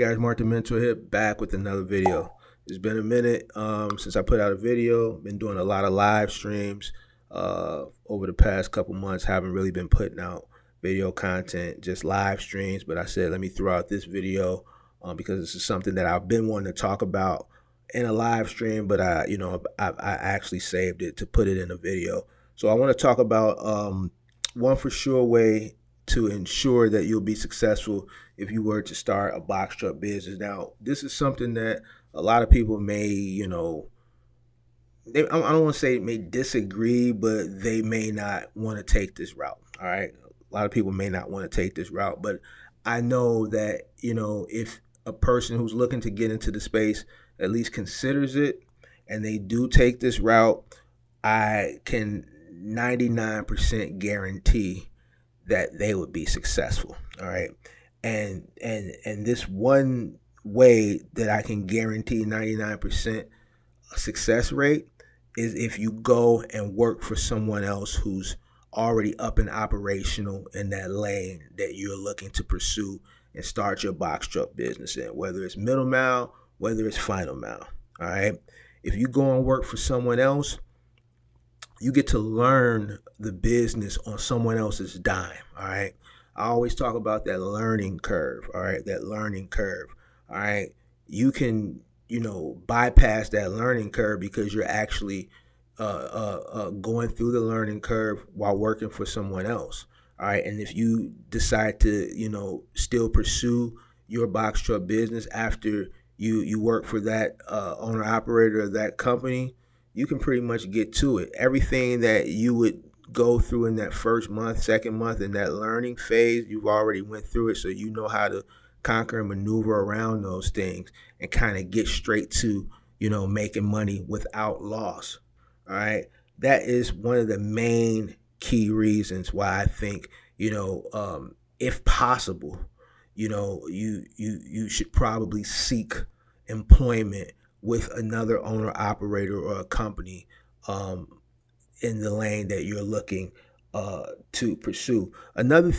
guys, Martin Mentor here, back with another video. It's been a minute since I put out a video. Been doing a lot of live streams over the past couple months. Haven't really been putting out video content, just live streams. But I said, let me throw out this video because this is something that I've been wanting to talk about in a live stream, but I actually saved it to put it in a video. So I want to talk about one for sure way to ensure that you'll be successful if you were to start a box truck business. Now, this is something that a lot of people may, I don't want to say may disagree, but they may not want to take this route. All right. A lot of people may not want to take this route, but I know that, if a person who's looking to get into the space at least considers it and they do take this route, I can 99% guarantee that they would be successful. All right. And this one way that I can guarantee 99% success rate is if you go and work for someone else who's already up and operational in that lane that you're looking to pursue and start your box truck business in, whether it's middle mile, whether it's final mile. All right. If you go and work for someone else, you get to learn the business on someone else's dime. All right. I always talk about that learning curve. All right. That learning curve. All right. You can, bypass that learning curve because you're actually going through the learning curve while working for someone else. All right. And if you decide to, still pursue your box truck business after you work for that owner operator of that company, you can pretty much get to it. Everything that you would go through in that first month, second month, in that learning phase, you've already went through it. So you know how to conquer and maneuver around those things and kind of get straight to, making money without loss. All right. That is one of the main key reasons why I think, if possible, you should probably seek employment with another owner operator or a company in the lane that you're looking to pursue. Another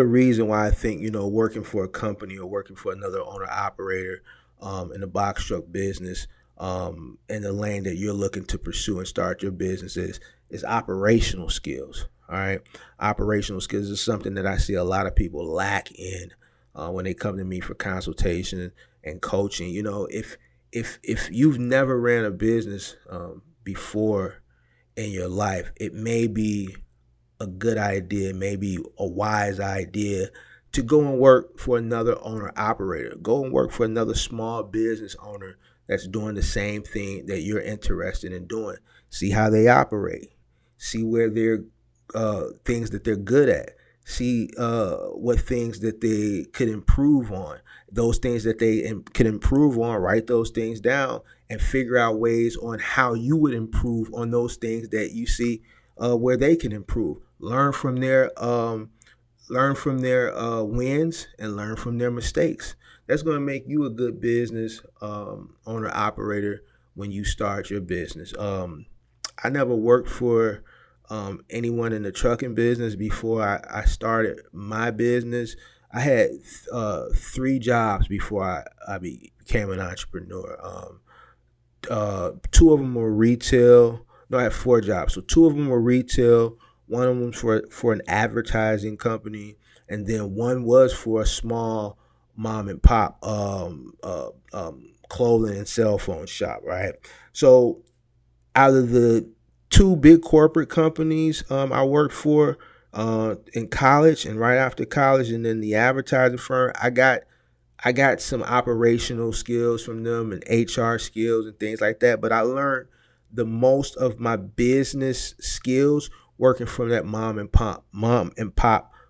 reason why I think, working for a company or working for another owner operator in the box truck business in the lane that you're looking to pursue and start your business is operational skills. All right. Operational skills is something that I see a lot of people lack in when they come to me for consultation and coaching. If you've never ran a business before in your life, it may be a good idea, maybe a wise idea to go and work for another owner operator. Go and work for another small business owner that's doing the same thing that you're interested in doing. See how they operate. See where they're things that they're good at. See what things that they could improve on. Those things that they can improve on, write those things down and figure out ways on how you would improve on those things that you see where they can improve. Learn from their wins and learn from their mistakes. That's going to make you a good business owner operator when you start your business. I never worked for anyone in the trucking business before I started my business. I had 3 jobs before I became an entrepreneur. 2 of them were retail. No, I had 4 jobs. So 2 of them were retail. One of them for an advertising company, and then one was for a small mom and pop clothing and cell phone shop. Right. So out of the 2 big corporate companies I worked for in college and right after college, and then the advertising firm, I got some operational skills from them and HR skills and things like that. But I learned the most of my business skills working from that mom and pop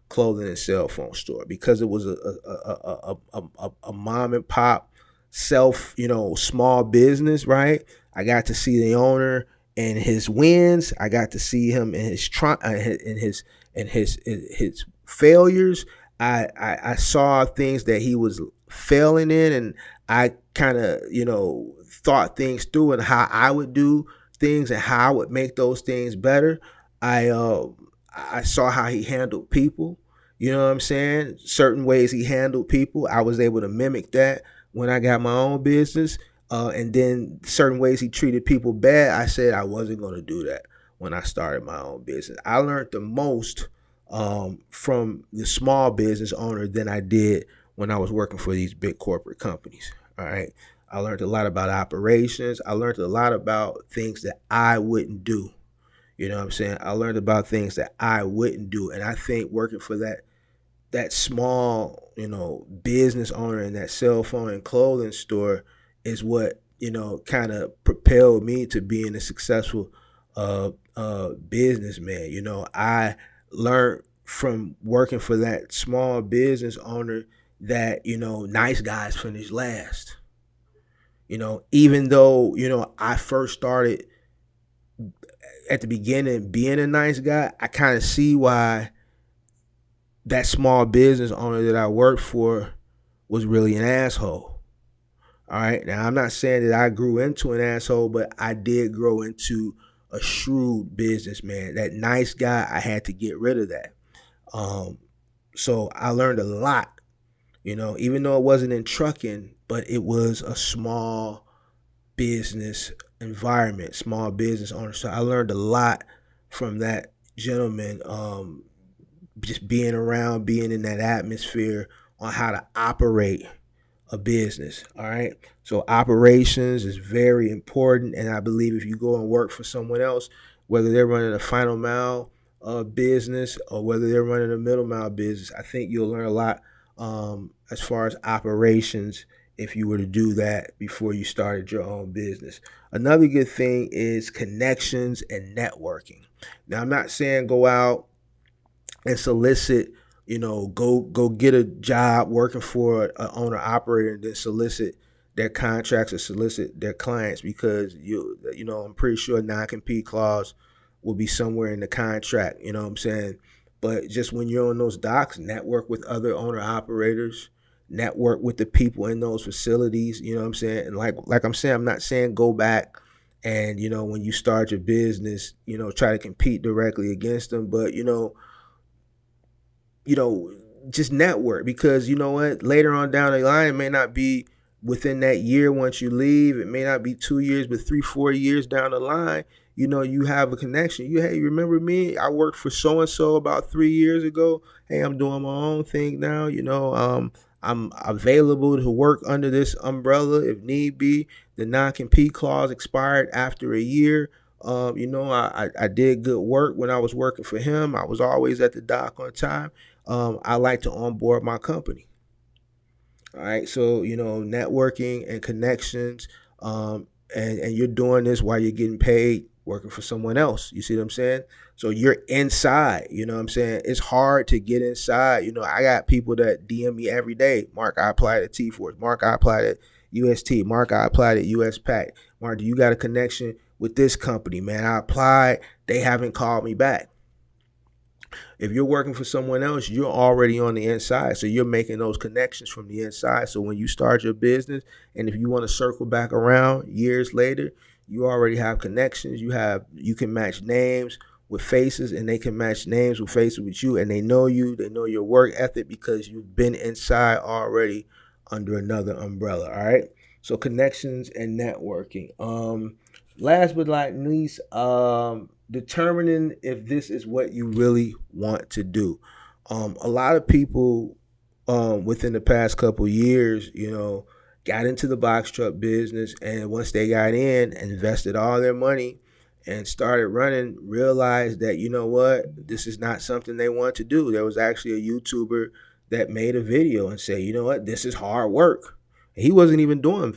clothing and cell phone store, because it was a mom and pop small business. Right. I got to see the owner and his wins. I got to see him in his failures. I saw things that he was failing in, and I kind of thought things through and how I would do things and how I would make those things better. I saw how he handled people. You know what I'm saying? Certain ways he handled people, I was able to mimic that when I got my own business. And then certain ways he treated people bad, I said I wasn't going to do that when I started my own business. I learned the most from the small business owner than I did when I was working for these big corporate companies. All right. I learned a lot about operations. I learned a lot about things that I wouldn't do. You know what I'm saying? I learned about things that I wouldn't do. And I think working for that small, business owner in that cell phone and clothing store is what, kind of propelled me to being a successful businessman. I learned from working for that small business owner that, nice guys finish last. Even though, I first started at the beginning being a nice guy, I kind of see why that small business owner that I worked for was really an asshole. All right. Now, I'm not saying that I grew into an asshole, but I did grow into a shrewd businessman. That nice guy, I had to get rid of that. Um, so I learned a lot, even though it wasn't in trucking, but it was a small business environment, small business owner. So I learned a lot from that gentleman, just being around, being in that atmosphere on how to operate a business. All right. So operations is very important. And I believe if you go and work for someone else, whether they're running a final mile business or whether they're running a middle mile business, I think you'll learn a lot as far as operations if you were to do that before you started your own business. Another good thing is connections and networking. Now, I'm not saying go out and solicit, go get a job working for an owner operator and then solicit their contracts or solicit their clients, because I'm pretty sure non-compete clause will be somewhere in the contract. You know what I'm saying? But just when you're on those docks, network with other owner operators, network with the people in those facilities. You know what I'm saying? And like I'm saying, I'm not saying go back and when you start your business, try to compete directly against them, but you know, just network, because you know what, later on down the line, it may not be within that year once you leave, it may not be 2 years, but 3-4 years down the line, you have a connection. Hey, you remember me? I worked for so and so about 3 years ago. Hey, I'm doing my own thing now. I'm available to work under this umbrella if need be. The non-compete clause expired after a year. I did good work when I was working for him. I was always at the dock on time. I like to onboard my company. All right. So, networking and connections, and you're doing this while you're getting paid working for someone else. You see what I'm saying? So you're inside, you know what I'm saying? It's hard to get inside. I got people that DM me every day. Mark, I applied at T-Force. Mark, I applied at UST. Mark, I applied at USPAC. Mark, do you got a connection with this company? Man, I applied. They haven't called me back. If you're working for someone else, you're already on the inside. So you're making those connections from the inside. So when you start your business, and if you want to circle back around years later, you already have connections. You can match names with faces, and they can match names with faces with you, and they know you, they know your work ethic because you've been inside already under another umbrella. All right. So connections and networking. Last but not least, determining if this is what you really want to do. A lot of people within the past couple years, got into the box truck business, and once they got in, invested all their money and started running, realized that, you know what, this is not something they want to do. There was actually a YouTuber that made a video and said, you know what, this is hard work. And he wasn't even doing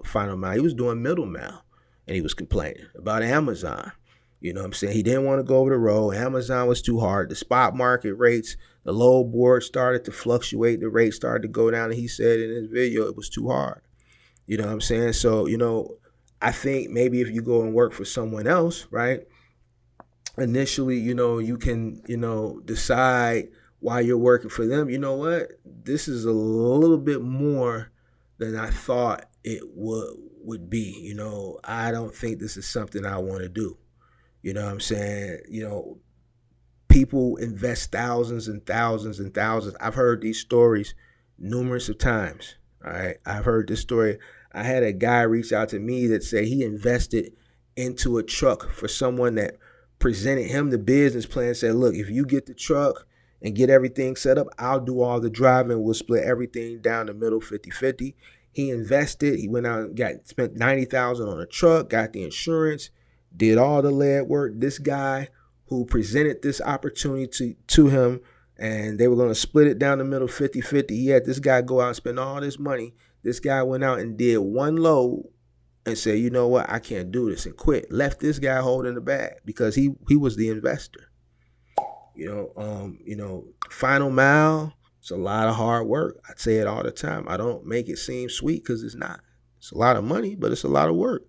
final mile. He was doing middle mile, and he was complaining about Amazon. You know what I'm saying? He didn't want to go over the road. Amazon was too hard. The spot market rates, the low board started to fluctuate. The rate started to go down. And he said in his video it was too hard. You know what I'm saying? So, I think maybe if you go and work for someone else, right? Initially, you can, decide while you're working for them, you know what? This is a little bit more than I thought it would be. I don't think this is something I want to do. You know what I'm saying? People invest thousands and thousands and thousands. I've heard these stories numerous of times. All right. I've heard this story. I had a guy reach out to me that said he invested into a truck for someone that presented him the business plan, said, look, if you get the truck and get everything set up, I'll do all the driving. We'll split everything down the middle 50-50. He invested. He went out and spent $90,000 on a truck, got the insurance, did all the lead work. This guy who presented this opportunity to him, and they were going to split it down the middle 50-50. He had this guy go out and spend all this money. This guy went out and did one load and said, you know what, I can't do this, and quit. Left this guy holding the bag because he was the investor. Final mile, it's a lot of hard work. I say it all the time. I don't make it seem sweet because it's not. It's a lot of money, but it's a lot of work.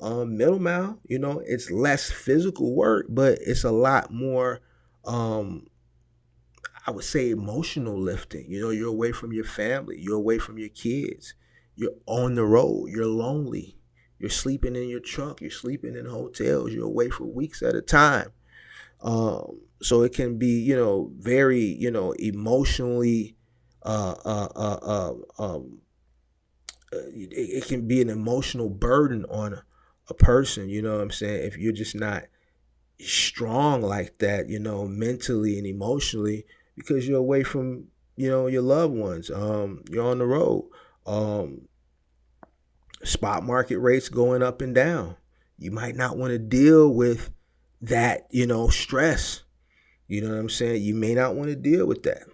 Middle mile, it's less physical work, but it's a lot more, I would say, emotional lifting. You're away from your family. You're away from your kids. You're on the road. You're lonely. You're sleeping in your truck. You're sleeping in hotels. You're away for weeks at a time. So it can be, very, emotionally, it can be an emotional burden on a person, you know what I'm saying? If you're just not strong like that, mentally and emotionally, because you're away from, your loved ones. You're on the road. Spot market rates going up and down. You might not want to deal with that, stress. You know what I'm saying? You may not want to deal with that.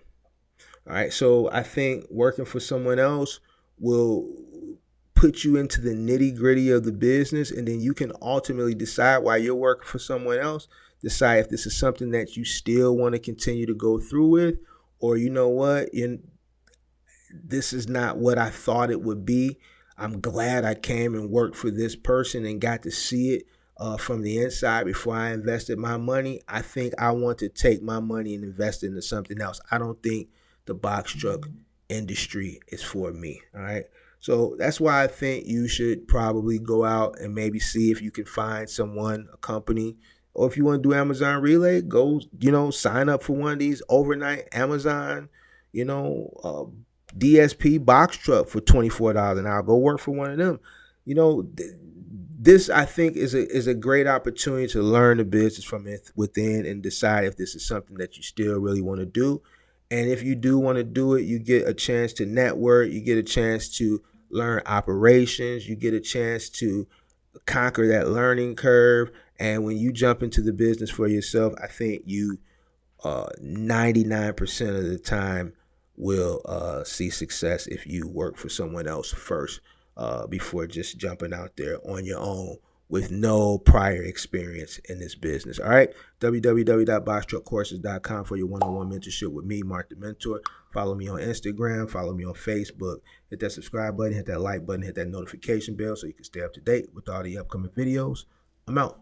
All right. So I think working for someone else will put you into the nitty gritty of the business, and then you can ultimately decide, while you're working for someone else, decide if this is something that you still want to continue to go through with, or you know what, this is not what I thought it would be. I'm glad I came and worked for this person and got to see it from the inside before I invested my money. I think I want to take my money and invest it into something else. I don't think the box truck industry is for me. All right. So that's why I think you should probably go out and maybe see if you can find someone, a company, or if you want to do Amazon Relay, go, sign up for one of these overnight Amazon, DSP box truck for $24 an hour. Go work for one of them. This, I think, is a great opportunity to learn the business from within and decide if this is something that you still really want to do. And if you do want to do it, you get a chance to network. You get a chance to learn operations. You get a chance to conquer that learning curve. And when you jump into the business for yourself, I think you 99% of the time will see success if you work for someone else first before just jumping out there on your own with no prior experience in this business. All right. www.boxtruckcourses.com for your one-on-one mentorship with me, Mark the Mentor. Follow me on Instagram. Follow me on Facebook. Hit that subscribe button. Hit that like button. Hit that notification bell so you can stay up to date with all the upcoming videos. I'm out.